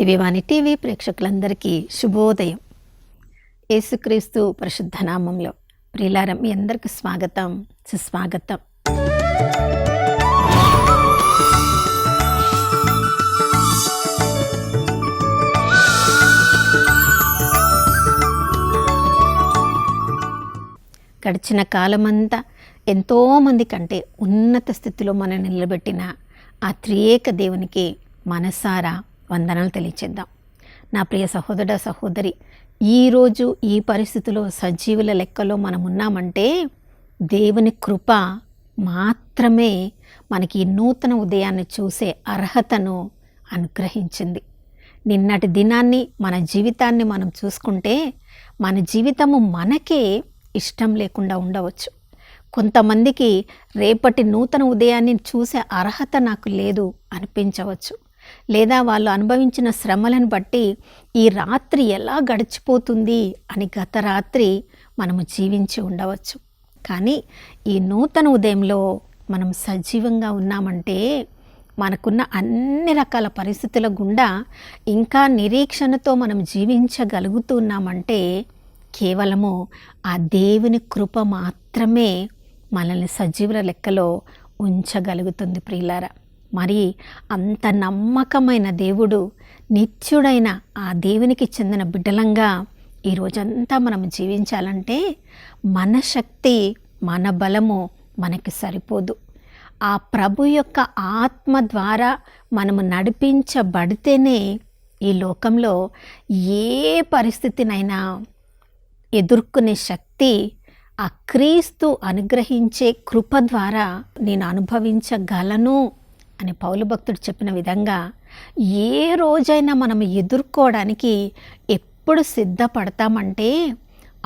దివ్యవాణి TV ప్రేక్షకులందరికీ శుభోదయం. యేసుక్రీస్తు పరిశుద్ధ నామంలో ప్రియులారా, మీ అందరికీ స్వాగతం, సుస్వాగతం. గడిచిన కాలమంతా ఎంతోమంది కంటే ఉన్నత స్థితిలో మనం నిలబెట్టిన ఆ త్రియేక దేవునికి మనసారా వందనాలు తెలియచేద్దాం. నా ప్రియ సహోదర సహోదరి, ఈరోజు ఈ పరిస్థితిలో సజీవుల లెక్కలో మనం ఉన్నామంటే దేవుని కృప మాత్రమే మనకి ఈ నూతన ఉదయాన్ని చూసే అర్హతను అనుగ్రహించింది. నిన్నటి దినాన్ని, మన జీవితాన్ని మనం చూసుకుంటే మన జీవితము మనకే ఇష్టం లేకుండా ఉండవచ్చు. కొంతమందికి రేపటి నూతన ఉదయాన్ని చూసే అర్హత నాకు లేదు అనిపించవచ్చు. లేదా వాళ్ళు అనుభవించిన శ్రమలను బట్టి ఈ రాత్రి ఎలా గడిచిపోతుంది అని గత రాత్రి మనము జీవించి ఉండవచ్చు. కానీ ఈ నూతన ఉదయంలో మనం సజీవంగా ఉన్నామంటే మనకున్న అన్ని రకాల పరిస్థితుల గుండా ఇంకా నిరీక్షణతో మనం జీవించగలుగుతున్నామంటే కేవలము ఆ దేవుని కృప మాత్రమే మనల్ని సజీవుల లెక్కలో ఉంచగలుగుతుంది. ప్రియులారా, మరి అంత నమ్మకమైన దేవుడు, నిత్యుడైన ఆ దేవునికి చెందిన బిడ్డలంగా ఈ రోజంతా మనం జీవించాలంటే మన శక్తి, మన బలము మనకి సరిపోదు. ఆ ప్రభు యొక్క ఆత్మ ద్వారా మనము నడిపించబడితేనే ఈ లోకంలో ఏ పరిస్థితినైనా ఎదుర్కొనే శక్తి ఆ క్రీస్తు అనుగ్రహించే కృప ద్వారా నేను అనుభవించగలను అని పౌలు భక్తుడు చెప్పిన విధంగా ఏ రోజైనా మనం ఎదుర్కోవడానికి ఎప్పుడు సిద్ధపడతామంటే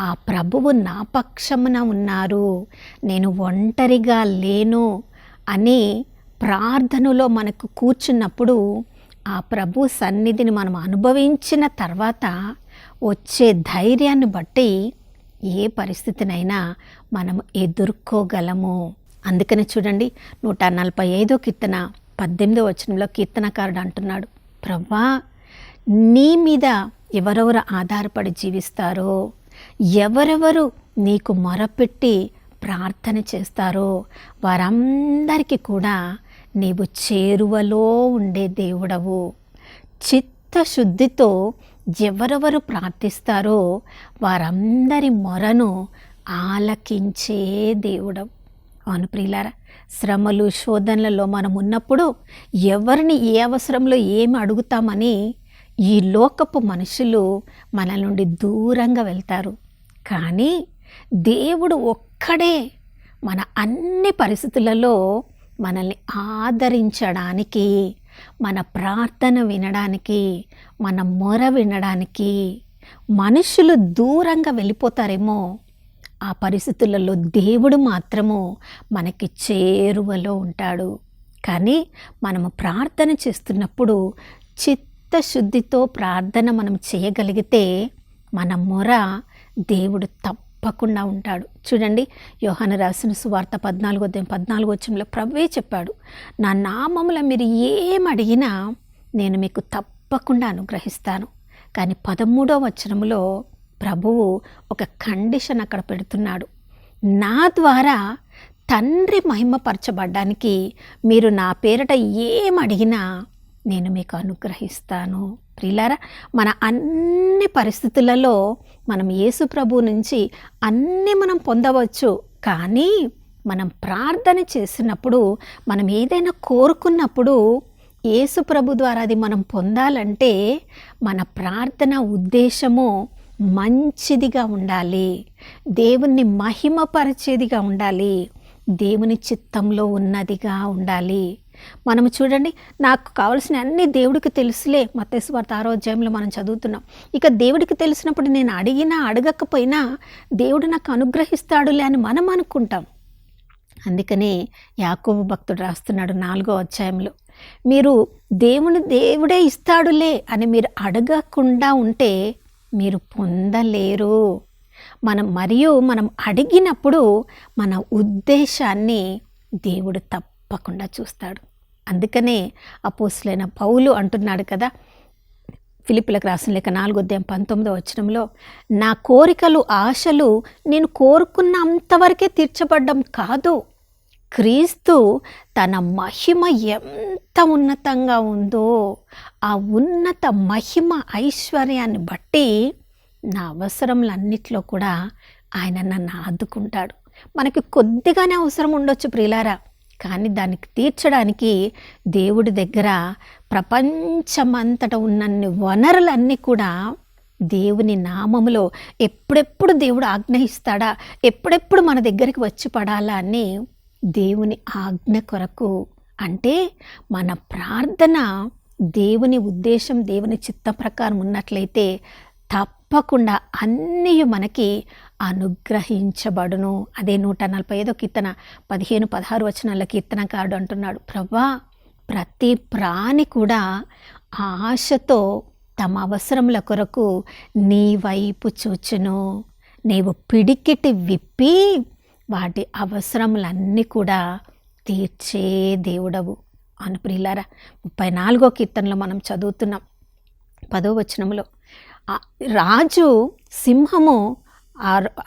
ఆ ప్రభువు నా పక్షమున ఉన్నారు, నేను ఒంటరిగా లేను అని ప్రార్థనలో మనకు కూర్చున్నప్పుడు ఆ ప్రభు సన్నిధిని మనం అనుభవించిన తర్వాత వచ్చే ధైర్యాన్ని బట్టి ఏ పరిస్థితినైనా మనం ఎదుర్కోగలము. అందుకని చూడండి, 145 కీర్తన 18వ వచనంలో కీర్తనకారుడు అంటున్నాడు, ప్రభువా, నీ మీద ఎవరెవరు ఆధారపడి జీవిస్తారో, ఎవరెవరు నీకు మొరపెట్టి ప్రార్థన చేస్తారో వారందరికీ కూడా నీవు చేరువలో ఉండే దేవుడవు. చిత్తశుద్ధితో ఎవరెవరు ప్రార్థిస్తారో వారందరి మొరను ఆలకించే దేవుడవు. అవును ప్రియులారా, శ్రమలు శోధనలలో మనం ఉన్నప్పుడు ఎవరిని ఏ అవసరంలో ఏమి అడుగుతామని ఈ లోకపు మనుషులు మన నుండి దూరంగా వెళ్తారు. కానీ దేవుడు ఒక్కడే మన అన్ని పరిస్థితులలో మనల్ని ఆదరించడానికి, మన ప్రార్థన వినడానికి, మన మొర వినడానికి. మనుషులు దూరంగా వెళ్ళిపోతారేమో, ఆ పరిస్థితులలో దేవుడు మాత్రము మనకి చేరువలో ఉంటాడు. కానీ మనము ప్రార్థన చేస్తున్నప్పుడు చిత్తశుద్ధితో ప్రార్థన మనం చేయగలిగితే మన మొర దేవుడు తప్పకుండా ఉంటాడు. చూడండి, యోహాను రాసిన సువార్త 14వ వచనంలో ప్రభువే చెప్పాడు, నా నామములో మీరు ఏం అడిగినా నేను మీకు తప్పకుండా అనుగ్రహిస్తాను. కానీ 13వ వచనంలో ప్రభువు ఒక కండిషన్ అక్కడ పెడుతున్నాడు, నా ద్వారా తండ్రి మహిమపరచబడ్డానికి మీరు నా పేరట ఏం అడిగినా నేను మీకు అనుగ్రహిస్తాను. ప్రియులారా, మన అన్ని పరిస్థితులలో మనం యేసు ప్రభు నుంచి అన్నీ మనం పొందవచ్చు. కానీ మనం ప్రార్థన చేసినప్పుడు, మనం ఏదైనా కోరుకున్నప్పుడు యేసు ప్రభు ద్వారా అది మనం పొందాలంటే మన ప్రార్థన ఉద్దేశము మంచిదిగా ఉండాలి, దేవుణ్ణి మహిమపరిచేదిగా ఉండాలి, దేవుని చిత్తంలో ఉన్నదిగా ఉండాలి. మనము చూడండి, నాకు కావలసిన అన్ని దేవుడికి తెలుసులే, మత్తయి సువార్త 6వ అధ్యాయంలో మనం చదువుతున్నాం. ఇక దేవుడికి తెలిసినప్పుడు నేను అడిగినా అడగకపోయినా దేవుడు నాకు అనుగ్రహిస్తాడులే అని మనం అనుకుంటాం. అందుకనే యాకోబు భక్తుడు రాస్తున్నాడు 4వ అధ్యాయంలో, మీరు దేవుడే ఇస్తాడులే అని మీరు అడగకుండా ఉంటే మీరు పొందలేరు. మనం అడిగినప్పుడు మన ఉద్దేశాన్ని దేవుడు తప్పకుండా చూస్తాడు. అందుకనే అపోస్తలుడైన పౌలు అంటున్నాడు కదా, ఫిలిప్పీలకు రాసిన లేఖ 4:19 నా కోరికలు ఆశలు నేను కోరుకున్న అంతవరకే తీర్చబడ్డం కాదు, క్రీస్తు తన మహిమ ఎంత ఉన్నతంగా ఉందో ఆ ఉన్నత మహిమ ఐశ్వర్యాన్ని బట్టి నా అవసరములన్నిట్లో కూడా ఆయన నన్ను ఆదుకుంటాడు. మనకి కొద్దిగానే అవసరం ఉండొచ్చు ప్రియులారా, కానీ దానికి తీర్చడానికి దేవుడి దగ్గర ప్రపంచమంతటా ఉన్నన్ని వనరులన్నీ కూడా దేవుని నామములో ఎప్పుడెప్పుడు దేవుడు ఆజ్ఞయిస్తాడా, ఎప్పుడెప్పుడు మన దగ్గరికి వచ్చి పడాలా అని దేవుని ఆజ్ఞ కొరకు, అంటే మన ప్రార్థన దేవుని ఉద్దేశం దేవుని చిత్త ప్రకారం ఉన్నట్లయితే తప్పకుండా అన్నీ మనకి అనుగ్రహించబడును. అదే 145 కీర్తన 15-16 కీర్తనకారుడు అంటున్నాడు, ప్రభా ప్రతి ప్రాణి కూడా ఆశతో తమ అవసరముల కొరకు నీ వైపు చూచును, నీవు పిడికిటి విప్పి వాటి అవసరములన్నీ కూడా తీర్చే దేవుడవు అని. ప్రియులారా 34 కీర్తనలో మనం చదువుతున్నాం 10వ రాజు సింహము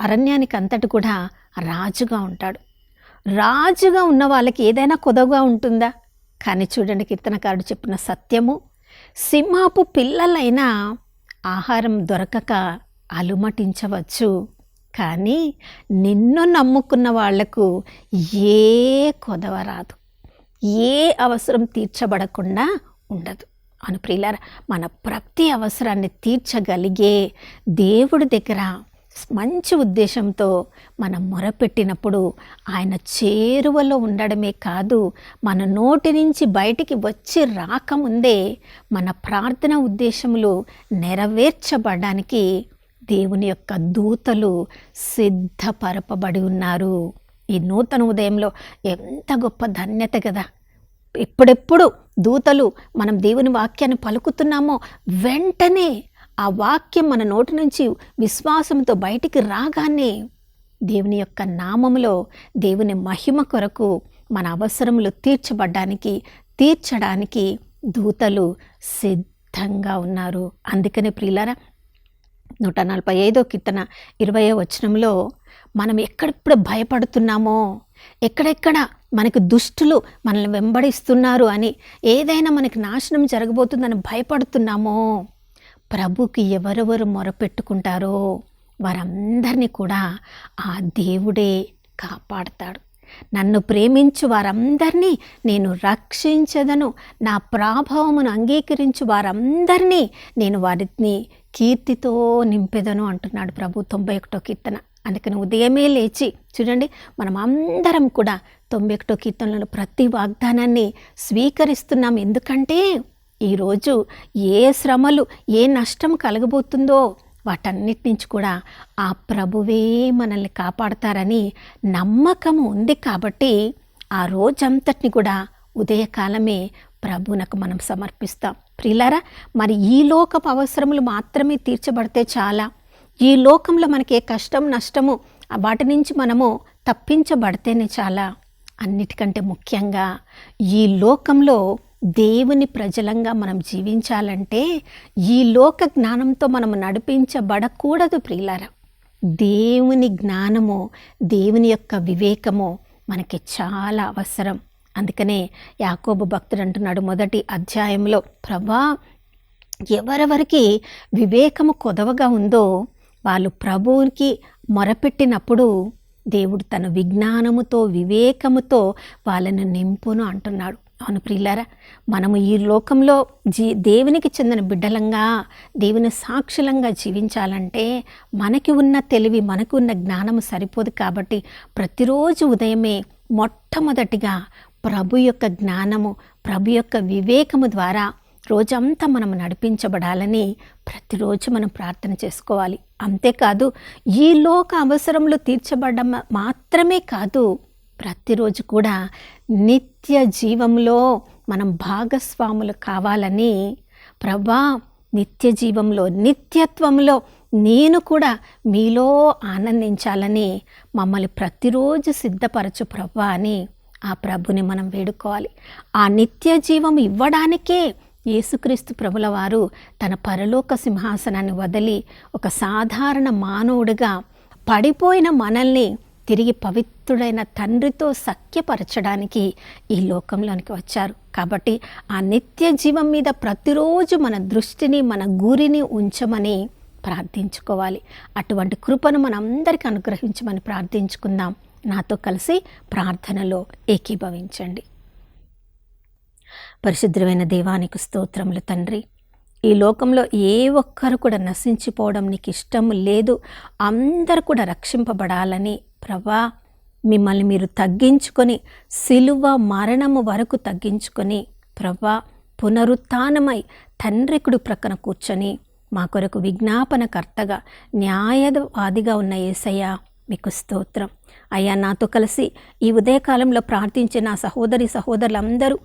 అరణ్యానికి అంతటి కూడా రాజుగా ఉంటాడు. రాజుగా ఉన్న వాళ్ళకి ఏదైనా కొదవగా ఉంటుందా? కానీ చూడండి, కీర్తనకారుడు చెప్పిన సత్యము, సింహపు పిల్లలైనా ఆహారం దొరకక అలుమటించవచ్చు, కానీ నిన్ను నమ్ముకున్న వాళ్లకు ఏ కొదవ రాదు, ఏ అవసరం తీర్చబడకుండా ఉండదు అని. ప్రియులారా, మన ప్రతి అవసరాన్ని తీర్చగలిగే దేవుడి దగ్గర మంచి ఉద్దేశంతో మనం మొరపెట్టినప్పుడు ఆయన చేరువలో ఉండడమే కాదు, మన నోటి నుంచి బయటికి వచ్చి రాకముందే మన ప్రార్థన ఉద్దేశములు నెరవేర్చబడడానికి దేవుని యొక్క దూతలు సిద్ధపరపబడి ఉన్నారు. ఈ నూతన ఉదయంలో ఎంత గొప్ప ధన్యత కదా! ఎప్పుడెప్పుడు దూతలు మనం దేవుని వాక్యాన్ని పలుకుతున్నామో వెంటనే ఆ వాక్యం మన నోటి నుంచి విశ్వాసంతో బయటికి రాగానే దేవుని యొక్క నామములో దేవుని మహిమ కొరకు మన అవసరములు తీర్చడానికి దూతలు సిద్ధంగా ఉన్నారు. అందుకనే ప్రియులారా 145 కీర్తన 20 మనం ఎక్కడెప్పుడు భయపడుతున్నామో, ఎక్కడెక్కడ మనకు దుష్టులు మనల్ని వెంబడిస్తున్నారు అని, ఏదైనా మనకి నాశనం జరగబోతుందని భయపడుతున్నామో, ప్రభుకి ఎవరెవరు మొరపెట్టుకుంటారో వారందరినీ కూడా ఆ దేవుడే కాపాడతాడు. నన్ను ప్రేమించు వారందరినీ నేను రక్షించదను, నా ప్రాభవమును అంగీకరించు వారందరినీ నేను వారిని కీర్తితో నింపెదను అంటున్నాడు ప్రభు 91 కీర్తన. అందుకని ఉదయమే లేచి చూడండి, మనం అందరం కూడా 91 కీర్తనలో ప్రతి వాగ్దానాన్ని స్వీకరిస్తున్నాం. ఎందుకంటే ఈరోజు ఏ శ్రమలు, ఏ నష్టం కలగబోతుందో వాటన్నిటి నుంచి కూడా ఆ ప్రభువే మనల్ని కాపాడతారని నమ్మకం ఉంది. కాబట్టి ఆ రోజంతటిని కూడా ఉదయకాలమే ప్రభువునకు మనం సమర్పిస్తాం. ప్రియులారా, మరి ఈ లోకపు అవసరములు మాత్రమే తీర్చబడితే చాలా, ఈ లోకంలో మనకి ఏ కష్టం నష్టము వాటి నుంచి మనము తప్పించబడితేనే చాలా. అన్నిటికంటే ముఖ్యంగా ఈ లోకంలో దేవుని ప్రజలంగా మనం జీవించాలంటే ఈ లోక జ్ఞానంతో మనము నడిపించబడకూడదు ప్రియులారా. దేవుని జ్ఞానము, దేవుని యొక్క వివేకము మనకి చాలా అవసరం. అందుకనే యాకోబు భక్తుడు అంటున్నాడు 1వ అధ్యాయంలో, ప్రభా ఎవరెవరికి వివేకము కొదవగా ఉందో వాళ్ళు ప్రభువుకి మొరపెట్టినప్పుడు దేవుడు తన విజ్ఞానముతో వివేకముతో వాళ్ళను నింపును అంటున్నాడు. అవును ప్రియులారా, మనము ఈ లోకంలో దేవునికి చెందిన బిడ్డలంగా, దేవుని సాక్షులంగా జీవించాలంటే మనకి ఉన్న తెలివి, మనకు ఉన్న జ్ఞానము సరిపోదు. కాబట్టి ప్రతిరోజు ఉదయమే మొట్టమొదటిగా ప్రభు యొక్క జ్ఞానము, ప్రభు యొక్క వివేకము ద్వారా రోజంతా మనం నడిపించబడాలని ప్రతిరోజు మనం ప్రార్థన చేసుకోవాలి. అంతేకాదు, ఈ లోక అవసరములు తీర్చబడడం మాత్రమే కాదు, ప్రతిరోజు కూడా నిత్య జీవంలో మనం భాగస్వాములు కావాలని, ప్రభా నిత్య జీవంలో, నిత్యత్వంలో నేను కూడా మీలో ఆనందించాలని మమ్మల్ని ప్రతిరోజు సిద్ధపరచు ప్రభా అని ఆ ప్రభుని మనం వేడుకోవాలి. ఆ నిత్య జీవం ఇవ్వడానికే యేసుక్రీస్తు ప్రభుల వారు తన పరలోక సింహాసనాన్ని వదిలి ఒక సాధారణ మానవుడిగా పడిపోయిన మనల్ని తిరిగి పవిత్రుడైన తండ్రితో సఖ్యపరచడానికి ఈ లోకంలోనికి వచ్చారు. కాబట్టి ఆ నిత్య జీవం మీద ప్రతిరోజు మన దృష్టిని, మన గురిని ఉంచమని ప్రార్థించుకోవాలి. అటువంటి కృపను మనందరికీ అనుగ్రహించమని ప్రార్థించుకుందాం. నాతో కలిసి ప్రార్థనలో ఏకీభవించండి. పరిశుద్ధమైన దేవానికి స్తోత్రములు తండ్రి. ఈ లోకంలో ఏ ఒక్కరు కూడా నశించిపోవడం నీకు ఇష్టం లేదు. అందరూ కూడా రక్షింపబడాలని ప్రభా మిమ్మల్ని మీరు తగ్గించుకొని సిలువ మరణము వరకు తగ్గించుకొని ప్రభా పునరుత్థానమై తండ్రికుడు ప్రక్కన కూర్చొని మా కొరకు విజ్ఞాపనకర్తగా న్యాయవాదిగా ఉన్న యేసయ్య మీకు స్తోత్రం. అయ్యా, నాతో కలిసి ఈ ఉదయకాలంలో ప్రార్థించే నా సహోదరులందరూ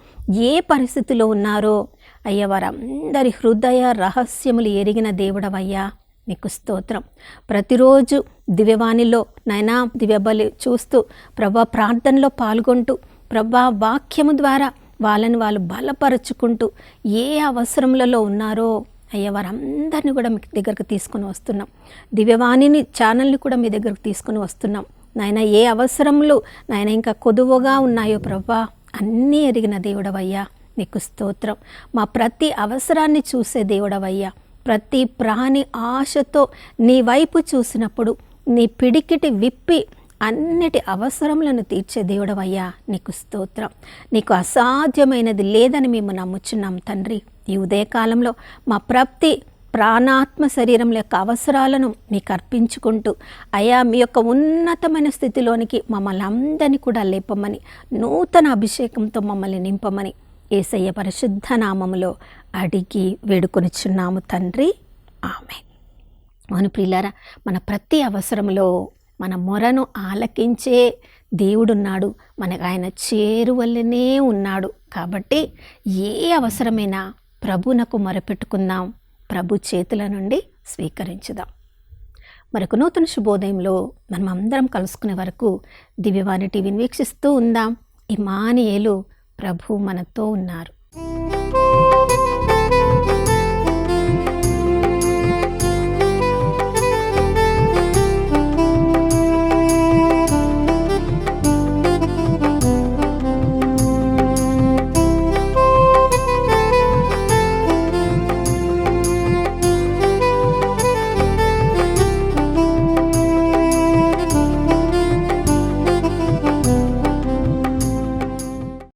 ఏ పరిస్థితిలో ఉన్నారో అయ్యా, వారందరి హృదయ రహస్యములు ఎరిగిన దేవుడవయ్యా నీకు స్తోత్రం. ప్రతిరోజు దివ్యవాణిలో నాయనా దివ్యబలి చూస్తూ ప్రభా ప్రార్థనలో పాల్గొంటూ ప్రభా వాక్యము ద్వారా వాళ్ళని వాళ్ళు బలపరుచుకుంటూ ఏ అవసరములలో ఉన్నారో అయ్యా వారందరినీ కూడా మీ దగ్గరకు తీసుకుని వస్తున్నాం. దివ్యవాణిని ఛానల్ని కూడా మీ దగ్గరకు తీసుకుని వస్తున్నాం. నాయన ఏ అవసరములు నాయన ఇంకా కొదువుగా ఉన్నాయో ప్రభా అన్నీ ఎరిగిన దేవుడవయ్యా నీకు స్తోత్రం. మా ప్రతి అవసరాన్ని చూసే దేవుడవయ్యా, ప్రతి ప్రాణి ఆశతో నీ వైపు చూసినప్పుడు నీ పిడికిటి విప్పి అన్నిటి అవసరములను తీర్చే దేవుడవయ్యా నీకు స్తోత్రం. నీకు అసాధ్యమైనది లేదని మేము నమ్ముచున్నాం తండ్రి. ఈ ఉదయకాలంలో మా ప్రతి ప్రాణాత్మ శరీరం యొక్క అవసరాలను మీకు అర్పించుకుంటూ అయా మీ యొక్క ఉన్నతమైన స్థితిలోనికి మమ్మల్ని అందరినీ కూడా లేపమని, నూతన అభిషేకంతో మమ్మల్ని నింపమని యేసయ్య పరిశుద్ధ నామములో అడిగి వేడుకొనిచున్నాము తండ్రి, ఆమేన్. అవును ప్రియులారా, మన ప్రతి అవసరములో మన మొరను ఆలకించే దేవుడున్నాడు. మనకు ఆయన చేరువల్లనే ఉన్నాడు. కాబట్టి ఏ అవసరమైనా ప్రభునకు మొరపెట్టుకుందాం, ప్రభు చేతుల నుండి స్వీకరించుదాం. మరొక నూతన శుభోదయంలో మనం అందరం కలుసుకునే వరకు దివ్యవాణి టీవీని వీక్షిస్తూ ఉందాం. ఇమ్మానుయేలు ప్రభు మనతో ఉన్నారు.